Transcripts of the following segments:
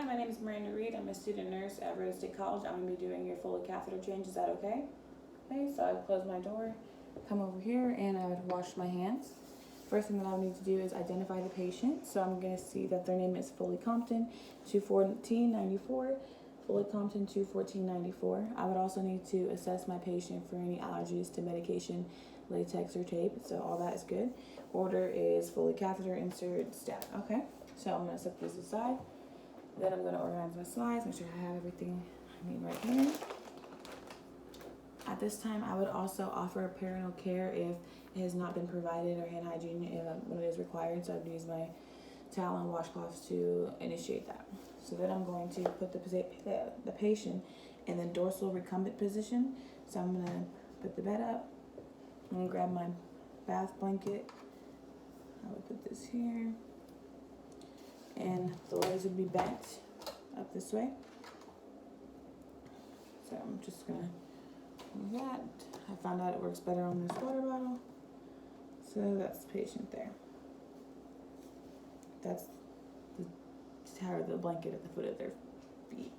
my name is Miranda Reed. I'm a student nurse at Rhode State College. I'm going to be doing your Foley catheter change. Is that okay? Okay, so I would close my door, come over here, and I would wash my hands. First thing that I would need to do is identify the patient. So I'm going to see that their name is Foley Compton, 21494. Foley Compton, 21494. I would also need to assess my patient for any allergies to medication, latex, or tape. So all that is good. Order is Foley catheter, insert, stab. Okay, so I'm going to set this aside. Then I'm going to organize my slides, make sure I have everything I need right here. At this time, I would also offer parental care if it has not been provided, or hand hygiene when it is required. So I'd use my towel and washcloths to initiate that. So then I'm going to put the patient in the dorsal recumbent position. So I'm going to put the bed up. I'm going to grab my bath blanket. I will put this here. And the legs would be bent up this way. So I'm just going to do that. I found out it works better on this water bottle. So that's the patient there. That's the blanket at the foot of their feet.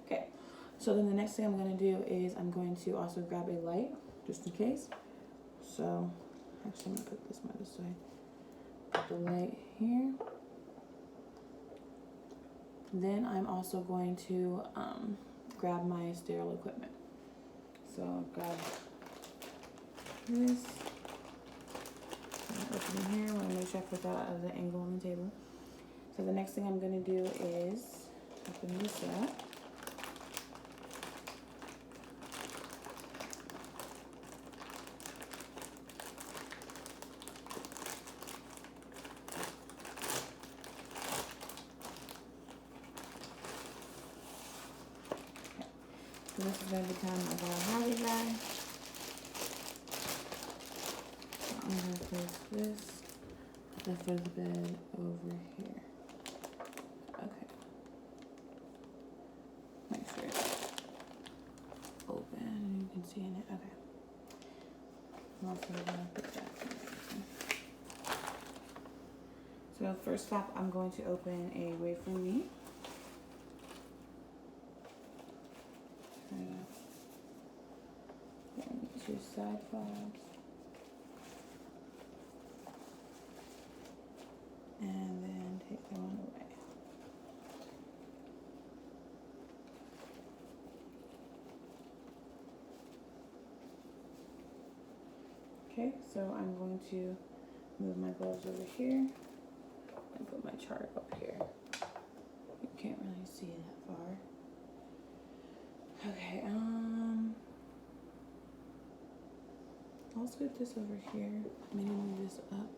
Okay, so then the next thing I'm going to do is I'm going to also grab a light, just in case. So actually I'm going to put this one this way. Put the light here. Then I'm also going to grab my sterile equipment. So I'll grab this. Open it here. I want to make sure I put that out of the angle on the table. So the next thing I'm going to do is open this up. So this is going to become a Harvey guy. So I'm going to place this at the foot of the bed over here. Okay. Make sure it's open and you can see in it. Okay. I'm also going to put that in. So first step, I'm going to open away from me. Two side fobs, and then take that one away. Okay, so I'm going to move my gloves over here and put my chart up here. You can't really see that far. Okay, I'll scoot this over here, maybe move this up.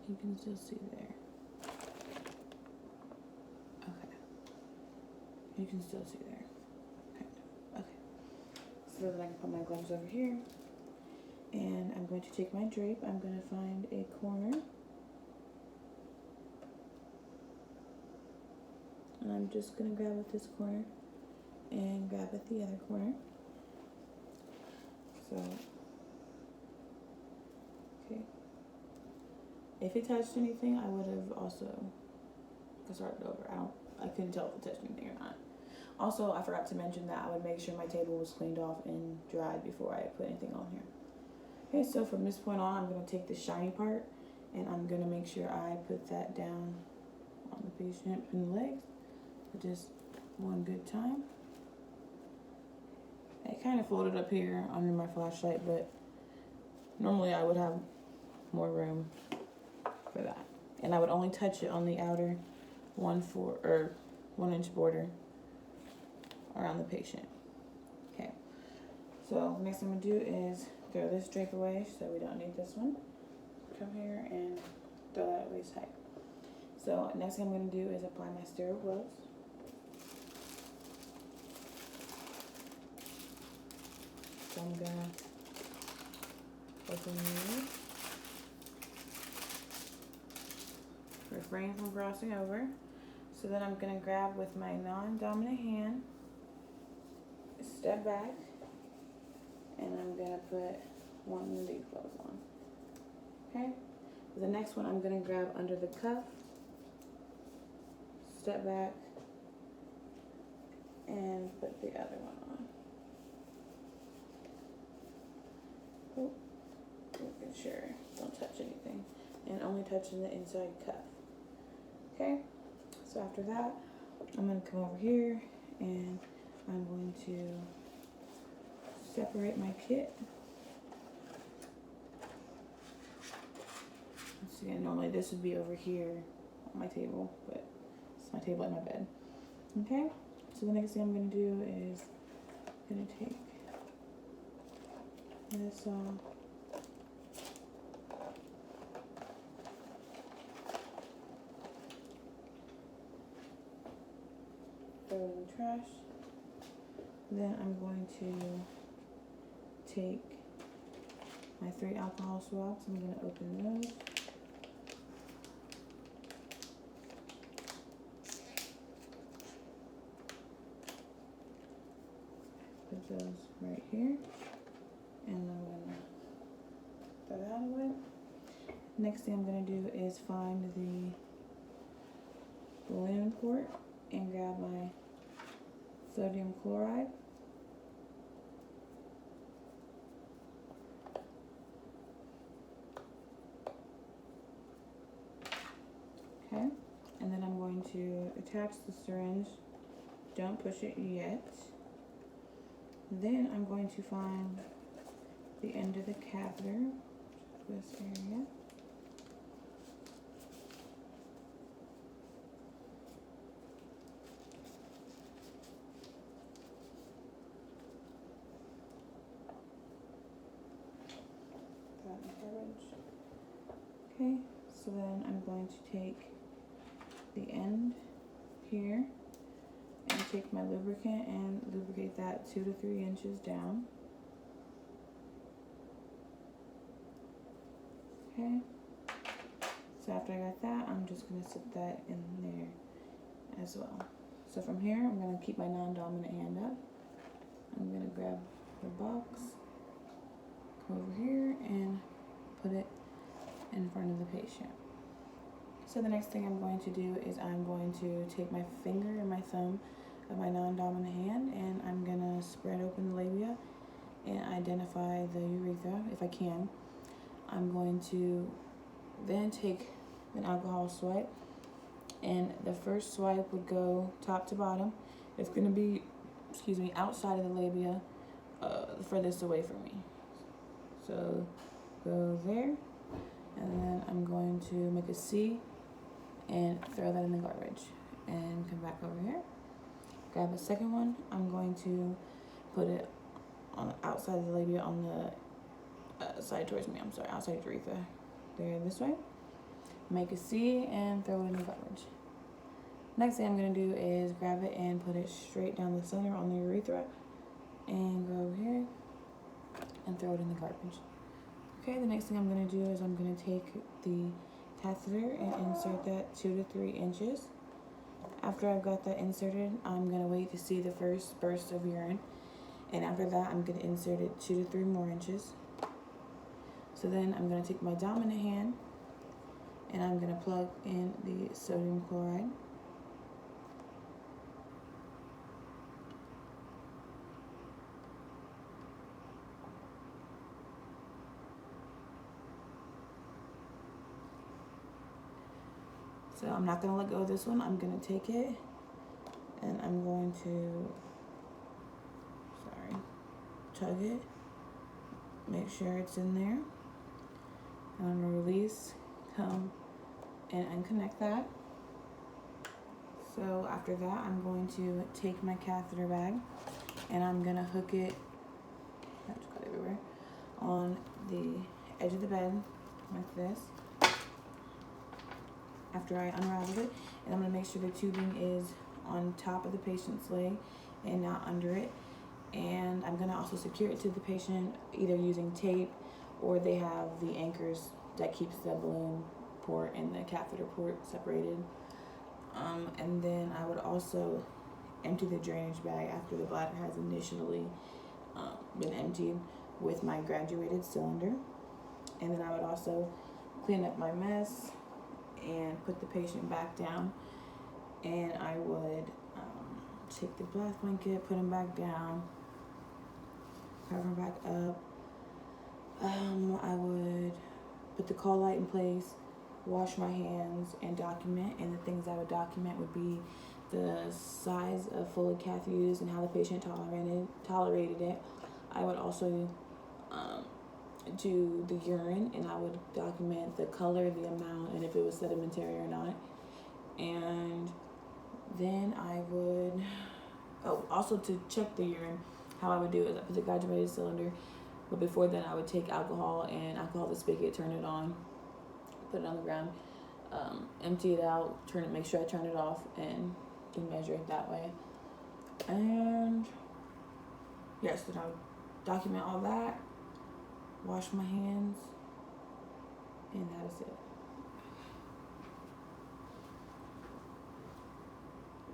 You can still see there. Okay. You can still see there. Kind of. Okay. So then I can put my gloves over here. And I'm going to take my drape. I'm going to find a corner. And I'm just going to grab at this corner and grab at the other corner. So if it touched anything, I would have also started over. I couldn't tell if it touched anything or not. Also, I forgot to mention that I would make sure my table was cleaned off and dried before I put anything on here. Okay, so from this point on, I'm going to take the shiny part and I'm going to make sure I put that down on the patient and the legs for just one good time. It kind of floated up here under my flashlight, but normally I would have more room for that. And I would only touch it on the outer 1 inch border around the patient. Okay, so next thing I'm gonna do is throw this drape away so we don't need this one. Come here and throw that away tight. So next thing I'm gonna do is apply my sterile gloves. So I'm gonna open these. Refrain from crossing over. So then I'm going to grab with my non-dominant hand, step back, and I'm going to put one of these gloves on. Okay? The next one I'm going to grab under the cuff, step back, and put the other one on. Oh, making sure don't touch anything, and only touching the inside cuff. Okay, so after that, I'm going to come over here and I'm going to separate my kit. So again, normally this would be over here on my table, but it's my table at my bed. Okay, so the next thing I'm going to do is I'm going to take this off. Throw it in the trash. Then I'm going to take my 3 alcohol swabs. I'm going to open those. Put those right here. And I'm going to throw that away. Next thing I'm going to do is find the balloon port and grab my sodium chloride. Okay, and then I'm going to attach the syringe. Don't push it yet. Then I'm going to find the end of the catheter, this area. Okay, so then I'm going to take the end here and take my lubricant and lubricate that 2 to 3 inches down. Okay, so after I got that, I'm just going to sit that in there as well. So from here, I'm going to keep my non-dominant hand up. I'm going to grab the box, come over here, and put it in front of the patient. So the next thing I'm going to do is I'm going to take my finger and my thumb of my non-dominant hand, and I'm going to spread open the labia and identify the urethra if I can. I'm going to then take an alcohol swipe, and the first swipe would go top to bottom. It's going to be, outside of the labia, the furthest away from me. So go there, and then I'm going to make a C and throw that in the garbage and come back over here. Grab a second one. I'm going to put it on the outside of the labia on the side towards me. Outside urethra. There, this way. Make a C and throw it in the garbage. Next thing I'm going to do is grab it and put it straight down the center on the urethra and go over here and throw it in the garbage. Okay, the next thing I'm going to do is I'm going to take the catheter and insert that 2 to 3 inches. After I've got that inserted, I'm going to wait to see the first burst of urine. And after that, I'm going to insert it 2 to 3 more inches. So then I'm going to take my dominant hand and I'm going to plug in the sodium chloride. So I'm not going to let go of this one. I'm going to take it and I'm going to, tug it, make sure it's in there. And I'm going to release, come and unconnect that. So after that, I'm going to take my catheter bag and I'm going to hook it, I have to cut everywhere, on the edge of the bed like this. After I unravel it, and I'm going to make sure the tubing is on top of the patient's leg and not under it. And I'm going to also secure it to the patient either using tape, or they have the anchors that keeps the balloon port and the catheter port separated. And then I would also empty the drainage bag after the bladder has initially been emptied with my graduated cylinder. And then I would also clean up my mess and put the patient back down, and I would take the bath blanket, put them back down, cover them back up. I would put the call light in place, wash my hands, and document. And the things I would document would be the size of Foley cath used and how the patient tolerated it. I would also do the urine, and I would document the color, the amount, and if it was sedimentary or not. And then I would, also to check the urine, how I would do it is I put the hydrogenated cylinder, but before then I would take alcohol the spigot, turn it on, put it on the ground, empty it out, make sure I turn it off, and then measure it that way. And yes, then I would document all that, wash my hands, and that is it.